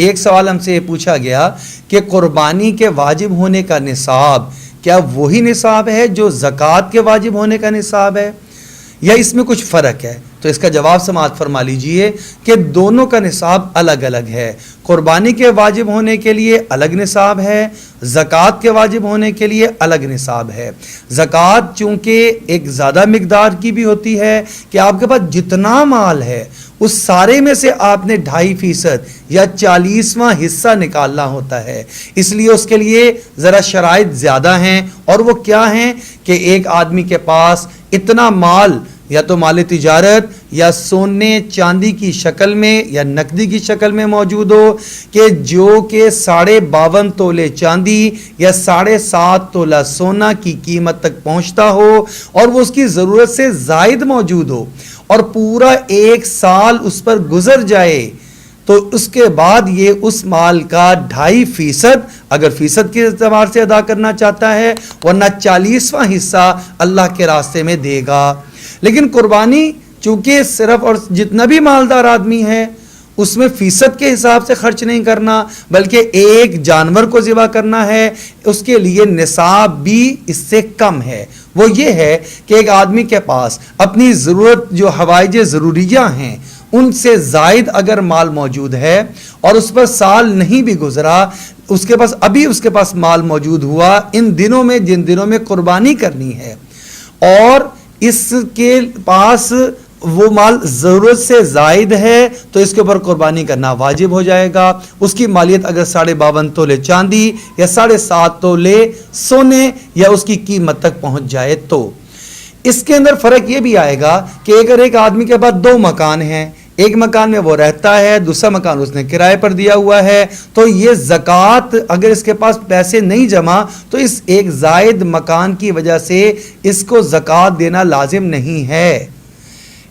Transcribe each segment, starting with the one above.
ایک سوال ہم سے یہ پوچھا گیا کہ قربانی کے واجب ہونے کا نصاب کیا وہی نصاب ہے جو زکوٰۃ کے واجب ہونے کا نصاب ہے یا اس میں کچھ فرق ہے؟ تو اس کا جواب سماعت فرما لیجئے کہ دونوں کا نصاب الگ الگ ہے۔ قربانی کے واجب ہونے کے لیے الگ نصاب ہے، زکوٰۃ کے واجب ہونے کے لیے الگ نصاب ہے۔ زکوٰۃ چونکہ ایک زیادہ مقدار کی بھی ہوتی ہے کہ آپ کے پاس جتنا مال ہے اس سارے میں سے آپ نے 2.5% یا 40واں حصہ نکالنا ہوتا ہے، اس لیے اس کے لیے ذرا شرائط زیادہ ہیں۔ اور وہ کیا ہیں کہ ایک آدمی کے پاس اتنا مال یا تو مال تجارت یا سونے چاندی کی شکل میں یا نقدی کی شکل میں موجود ہو کہ جو کہ 52.5 تولے چاندی یا 7.5 تولہ سونا کی قیمت تک پہنچتا ہو اور وہ اس کی ضرورت سے زائد موجود ہو اور پورا 1 سال اس پر گزر جائے تو اس کے بعد یہ اس مال کا 2.5% اگر فیصد کے اعتبار سے ادا کرنا چاہتا ہے، ورنہ 40واں حصہ اللہ کے راستے میں دے گا۔ لیکن قربانی چونکہ صرف اور جتنا بھی مالدار آدمی ہے اس میں فیصد کے حساب سے خرچ نہیں کرنا بلکہ ایک جانور کو ذبح کرنا ہے، اس کے لیے نصاب بھی اس سے کم ہے۔ وہ یہ ہے کہ ایک آدمی کے پاس اپنی ضرورت جو حوائج ضروریہ ہیں ان سے زائد اگر مال موجود ہے اور اس پر سال نہیں بھی گزرا، اس کے پاس ابھی اس کے پاس مال موجود ہوا ان دنوں میں جن دنوں میں قربانی کرنی ہے اور اس کے پاس وہ مال ضرورت سے زائد ہے تو اس کے اوپر قربانی کرنا واجب ہو جائے گا۔ اس کی مالیت اگر 52.5 تولے چاندی یا 7.5 تولے سونے یا اس کی قیمت تک پہنچ جائے تو اس کے اندر فرق یہ بھی آئے گا کہ اگر ایک آدمی کے پاس 2 مکان ہیں، ایک مکان میں وہ رہتا ہے، دوسرا مکان اس نے کرائے پر دیا ہوا ہے، تو یہ زکوٰۃ اگر اس کے پاس پیسے نہیں جمع تو اس ایک زائد مکان کی وجہ سے اس کو زکوٰۃ دینا لازم نہیں ہے۔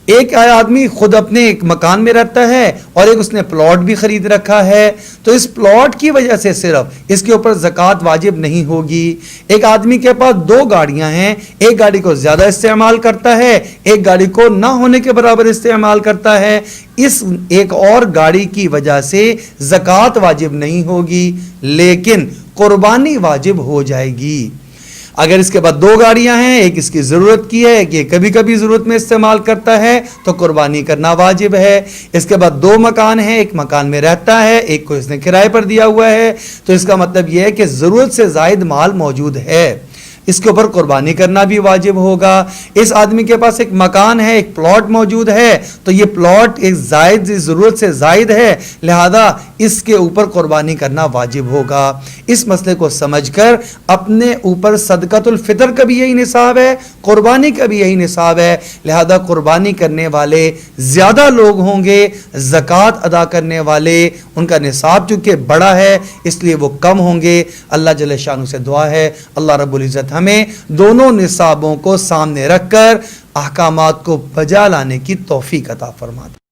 ایک آدمی خود اپنے ایک مکان میں رہتا ہے اور ایک اس نے پلاٹ بھی خرید رکھا ہے تو اس پلاٹ کی وجہ سے صرف اس کے اوپر زکوٰۃ واجب نہیں ہوگی۔ ایک آدمی کے پاس 2 گاڑیاں ہیں، ایک گاڑی کو زیادہ استعمال کرتا ہے، ایک گاڑی کو نہ ہونے کے برابر استعمال کرتا ہے، اس ایک اور گاڑی کی وجہ سے زکوٰۃ واجب نہیں ہوگی لیکن قربانی واجب ہو جائے گی۔ اگر اس کے بعد 2 گاڑیاں ہیں، ایک اس کی ضرورت کی ہے کہ کبھی کبھی ضرورت میں استعمال کرتا ہے تو قربانی کرنا واجب ہے۔ اس کے بعد 2 مکان ہیں، ایک مکان میں رہتا ہے، ایک کو اس نے کرائے پر دیا ہوا ہے، تو اس کا مطلب یہ ہے کہ ضرورت سے زائد مال موجود ہے، اس کے اوپر قربانی کرنا بھی واجب ہوگا۔ اس آدمی کے پاس ایک مکان ہے، ایک پلاٹ موجود ہے تو یہ پلاٹ ایک زائد ضرورت سے زائد ہے لہذا اس کے اوپر قربانی کرنا واجب ہوگا۔ اس مسئلے کو سمجھ کر اپنے اوپر صدقۃ الفطر کا بھی یہی نصاب ہے، قربانی کا بھی یہی نصاب ہے، لہذا قربانی کرنے والے زیادہ لوگ ہوں گے، زکوٰۃ ادا کرنے والے ان کا نصاب چونکہ بڑا ہے اس لیے وہ کم ہوں گے۔ اللہ جل شانہ سے دعا ہے اللہ رب العزت ہمیں دونوں نصابوں کو سامنے رکھ کر احکامات کو بجا لانے کی توفیق عطا فرما دے۔